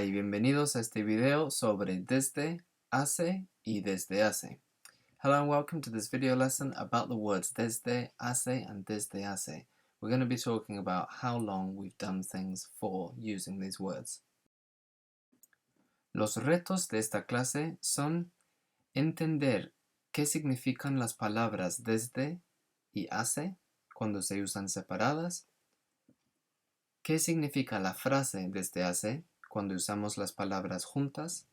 Hola y bienvenidos a este video sobre desde, hace y desde hace. Hello and welcome to this video lesson about the words desde, hace and desde hace. We're going to be talking about how long we've done things for using these words. Los retos de esta clase son entender qué significan las palabras desde y hace cuando se usan separadas, qué significa la frase desde hace cuando usamos las palabras juntas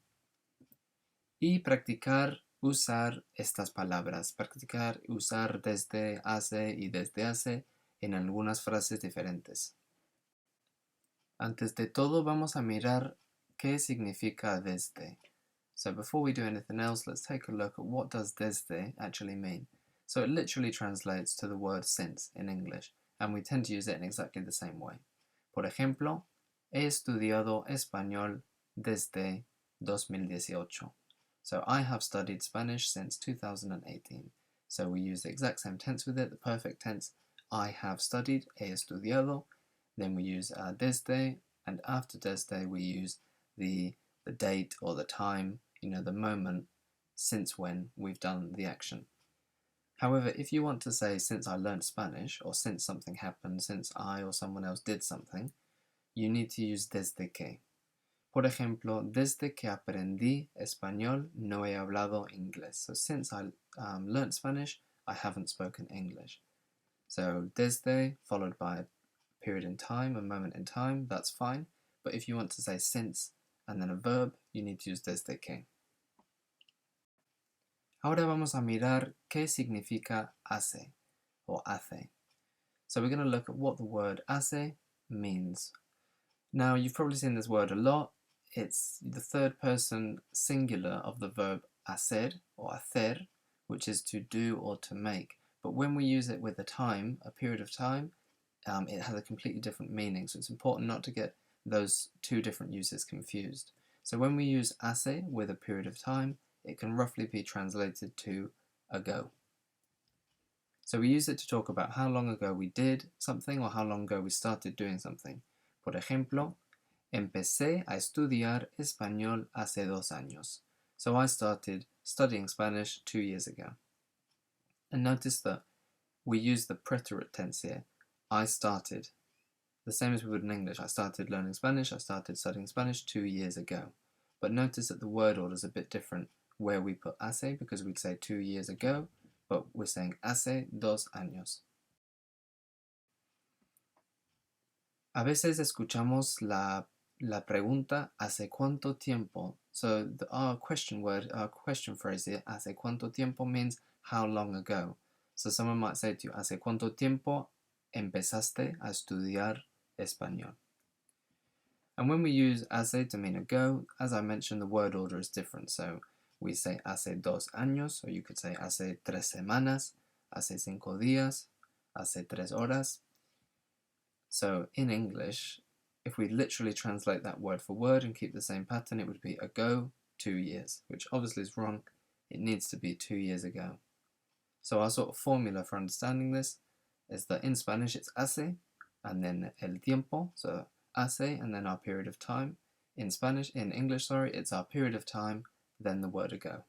y practicar usar estas palabras, practicar usar desde, hace y desde hace en algunas frases diferentes. Antes de todo vamos a mirar qué significa desde. So before we do anything else, let's take a look at what does desde actually mean. So it literally translates to the word since in English, and we tend to use it in exactly the same way. Por ejemplo, he estudiado español desde 2018. So I have studied Spanish since 2018. So we use the exact same tense with it, the perfect tense. I have studied, he estudiado. Then we use desde, and after desde we use the date or the time, the moment since when we've done the action. However, if you want to say since I learned Spanish, or since something happened, since I or someone else did something, you need to use desde que. Por ejemplo, desde que aprendí español no he hablado inglés. So since I learned Spanish, I haven't spoken English. So desde followed by a period in time, a moment in time, that's fine. But if you want to say since and then a verb, you need to use desde que. Ahora vamos a mirar qué significa hace or hace. So we're going to look at what the word hace means. Now, you've probably seen this word a lot. It's the third person singular of the verb hacer or hacer, which is to do or to make. But when we use it with a time, a period of time, it has a completely different meaning. So it's important not to get those two different uses confused. So when we use hace with a period of time, it can roughly be translated to ago. So we use it to talk about how long ago we did something or how long ago we started doing something. Por ejemplo, empecé a estudiar español hace 2 años. So I started studying Spanish 2 years ago. And notice that we use the preterite tense here. I started. The same as we would in English. I started learning Spanish, I started studying Spanish 2 years ago. But notice that the word order is a bit different where we put hace, because we'd say 2 years ago, but we're saying hace 2 años. A veces escuchamos la pregunta ¿hace cuánto tiempo? So our question phrase here, ¿hace cuánto tiempo? Means how long ago. So someone might say to you, ¿hace cuánto tiempo empezaste a estudiar español? And when we use hace to mean ago, as I mentioned, the word order is different. So we say hace 2 años, or you could say hace 3 semanas, hace 5 días, hace 3 horas. So in English, if we literally translate that word for word and keep the same pattern, it would be ago, 2 years, which obviously is wrong. It needs to be 2 years ago. So our sort of formula for understanding this is that in Spanish it's hace, and then el tiempo, so hace, and then our period of time. In English, it's our period of time, then the word ago.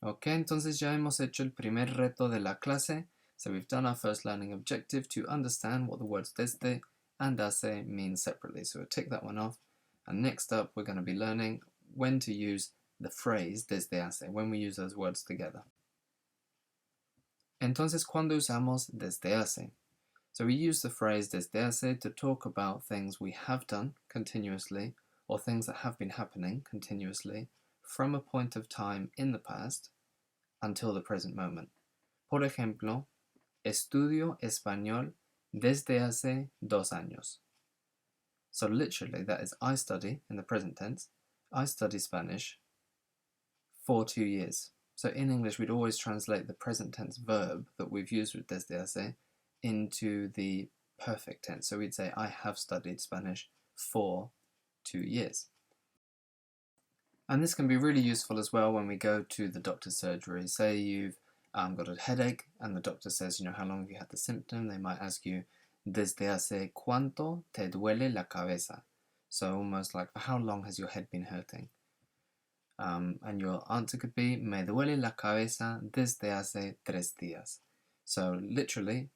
Ok, entonces ya hemos hecho el primer reto de la clase. So we've done our first learning objective to understand what the words desde and hace mean separately. So we'll tick that one off. And next up, we're going to be learning when to use the phrase desde hace, when we use those words together. Entonces, ¿cuándo usamos desde hace? So we use the phrase desde hace to talk about things we have done continuously or things that have been happening continuously from a point of time in the past until the present moment. Por ejemplo, estudio español desde hace 2 años. So literally that is I study, in the present tense, I study Spanish for 2 years. So in English we'd always translate the present tense verb that we've used with desde hace into the perfect tense. So we'd say I have studied Spanish for 2 years. And this can be really useful as well when we go to the doctor's surgery. Say you've got a headache and the doctor says, how long have you had the symptom? They might ask you, ¿desde hace cuánto te duele la cabeza? So almost like, for how long has your head been hurting? And your answer could be, me duele la cabeza desde hace 3 días. So literally,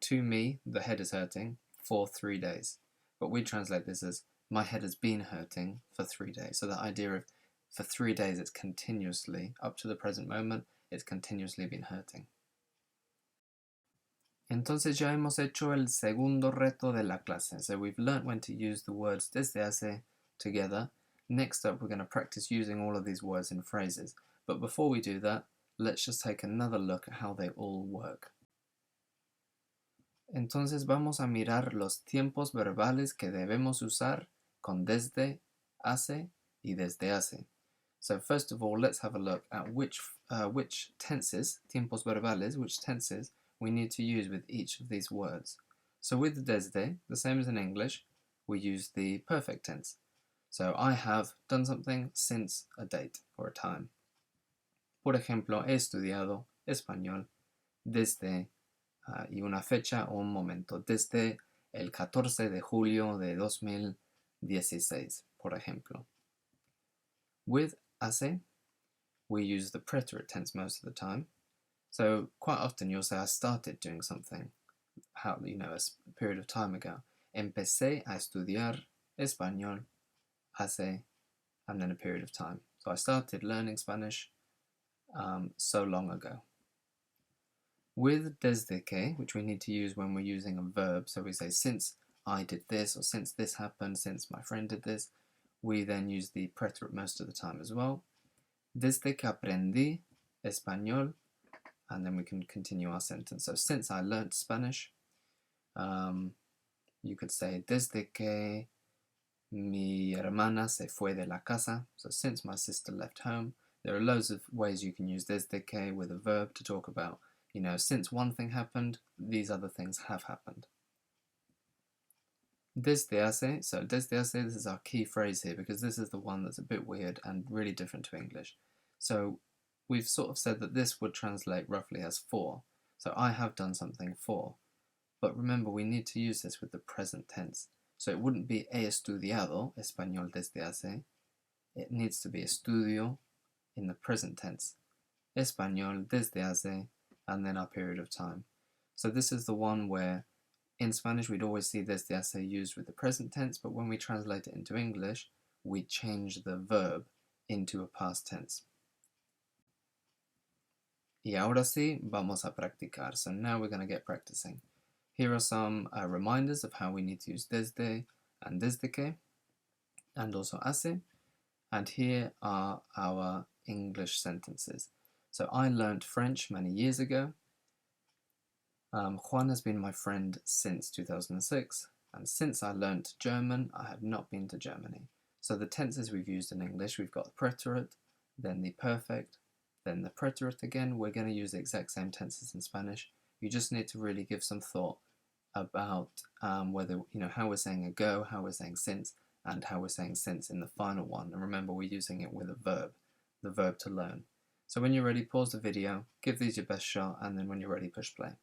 to me, the head is hurting for 3 days. But we translate this as, my head has been hurting for 3 days. So the idea of, for 3 days, it's continuously, up to the present moment, it's continuously been hurting. Entonces ya hemos hecho el segundo reto de la clase. So we've learnt when to use the words desde hace together. Next up, we're going to practice using all of these words in phrases. But before we do that, let's just take another look at how they all work. Entonces vamos a mirar los tiempos verbales que debemos usar con desde, hace y desde hace. So first of all, let's have a look at which tenses, tiempos verbales, which tenses we need to use with each of these words. So with desde, the same as in English, we use the perfect tense. So I have done something since a date or a time. Por ejemplo, he estudiado español desde y una fecha o un momento, desde el 14 de julio de 2016, por ejemplo. With hace, we use the preterite tense most of the time. So quite often you'll say, I started doing something, a period of time ago. Empecé a estudiar español hace, and then a period of time. So I started learning Spanish so long ago. With desde que, which we need to use when we're using a verb, so we say since I did this, or since this happened, since my friend did this, we then use the preterite most of the time as well. Desde que aprendí español, and then we can continue our sentence. So since I learnt Spanish, you could say desde que mi hermana se fue de la casa. So since my sister left home. There are loads of ways you can use desde que with a verb to talk about, since one thing happened, these other things have happened. Desde hace, so desde hace, this is our key phrase here because this is the one that's a bit weird and really different to English. So we've sort of said that this would translate roughly as for. So I have done something for. But remember, we need to use this with the present tense. So it wouldn't be he estudiado español desde hace. It needs to be estudio in the present tense. Español desde hace, and then our period of time. So this is the one where in Spanish we'd always see desde hace used with the present tense, but when we translate it into English, we change the verb into a past tense. Y ahora sí, vamos a practicar. So now we're going to get practicing. Here are some reminders of how we need to use desde and desde que, and also hace. And here are our English sentences. So I learnt French many years ago. Juan has been my friend since 2006. And since I learnt German, I have not been to Germany. So the tenses we've used in English, we've got the preterite, then the perfect, then the preterite again. We're going to use the exact same tenses in Spanish. You just need to really give some thought about whether, how we're saying ago, how we're saying since, and how we're saying since in the final one. And remember, we're using it with a verb, the verb to learn. So when you're ready, pause the video, give these your best shot, and then when you're ready, push play.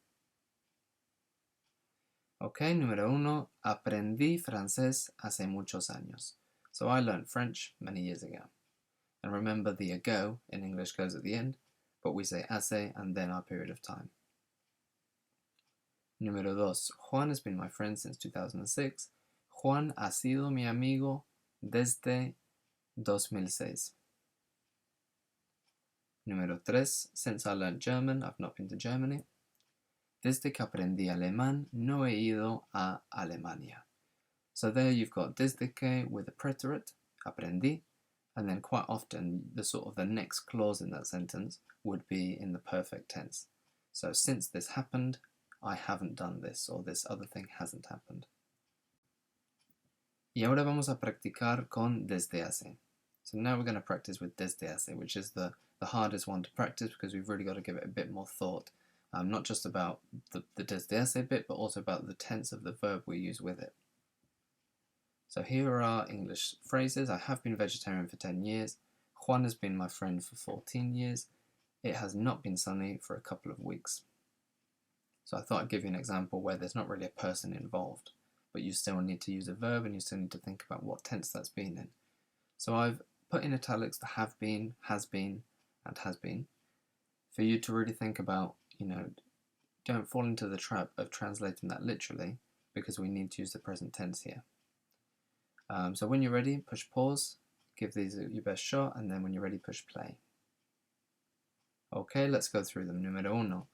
Okay, número uno, aprendí francés hace muchos años. So I learned French many years ago. And remember, the ago in English goes at the end, but we say hace and then our period of time. Número dos, Juan has been my friend since 2006. Juan ha sido mi amigo desde 2006. Número 3. Since I learned German, I've not been to Germany. Desde que aprendí alemán, no he ido a Alemania. So there you've got desde que with the preterite, aprendí, and then quite often the next clause in that sentence would be in the perfect tense. So since this happened, I haven't done this, or this other thing hasn't happened. Y ahora vamos a practicar con desde hace. So now we're going to practice with desde hace, which is the hardest one to practice because we've really got to give it a bit more thought. Not just about the desde hace bit, but also about the tense of the verb we use with it. So here are our English phrases. I have been vegetarian for 10 years. Juan has been my friend for 14 years. It has not been sunny for a couple of weeks. So I thought I'd give you an example where there's not really a person involved. but you still need to use a verb and you still need to think about what tense that's been in. So I've put in italics the have been, has been, and has been for you to really think about, don't fall into the trap of translating that literally, because we need to use the present tense here. So when you're ready, push pause, give these your best shot, and then when you're ready, push play. Okay, let's go through them. Número uno.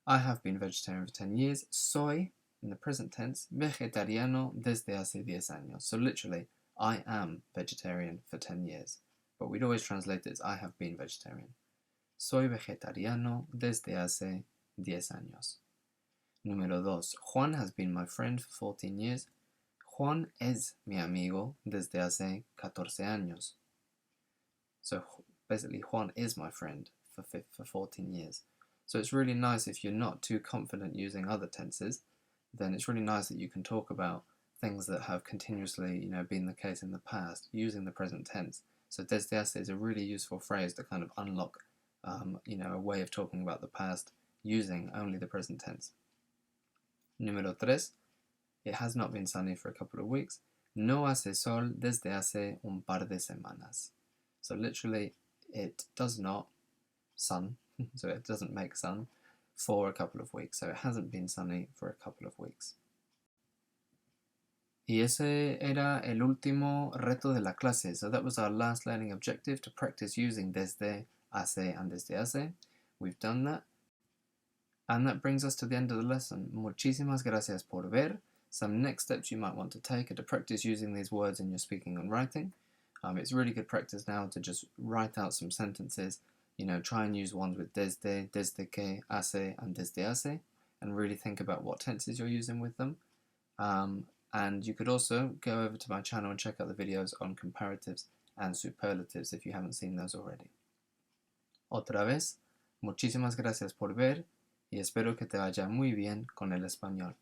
I have been vegetarian for 10 years. Soy, in the present tense, vegetariano desde hace 10 años. So literally, I am vegetarian for 10 years. But we'd always translate it as I have been vegetarian. Soy vegetariano desde hace 10 años. Número dos. Juan has been my friend for 14 years. Juan es mi amigo desde hace 14 años. So basically, Juan is my friend for 14 years. So it's really nice if you're not too confident using other tenses, then it's really nice that you can talk about things that have continuously, been the case in the past, using the present tense. So desde hace is a really useful phrase to kind of unlock, a way of talking about the past using only the present tense. Número tres. It has not been sunny for a couple of weeks. No hace sol desde hace un par de semanas. So literally, it does not sun, so it doesn't make sun, for a couple of weeks. So it hasn't been sunny for a couple of weeks. Y ese era el último reto de la clase. So that was our last learning objective, to practice using desde, hace, and desde hace. We've done that. And that brings us to the end of the lesson. Muchísimas gracias por ver. Some next steps you might want to take are to practice using these words in your speaking and writing. It's really good practice now to just write out some sentences. Try and use ones with desde, desde que, hace, and desde hace, and really think about what tenses you're using with them. And you could also go over to my channel and check out the videos on comparatives and superlatives if you haven't seen those already. Otra vez, muchísimas gracias por ver y espero que te vaya muy bien con el español.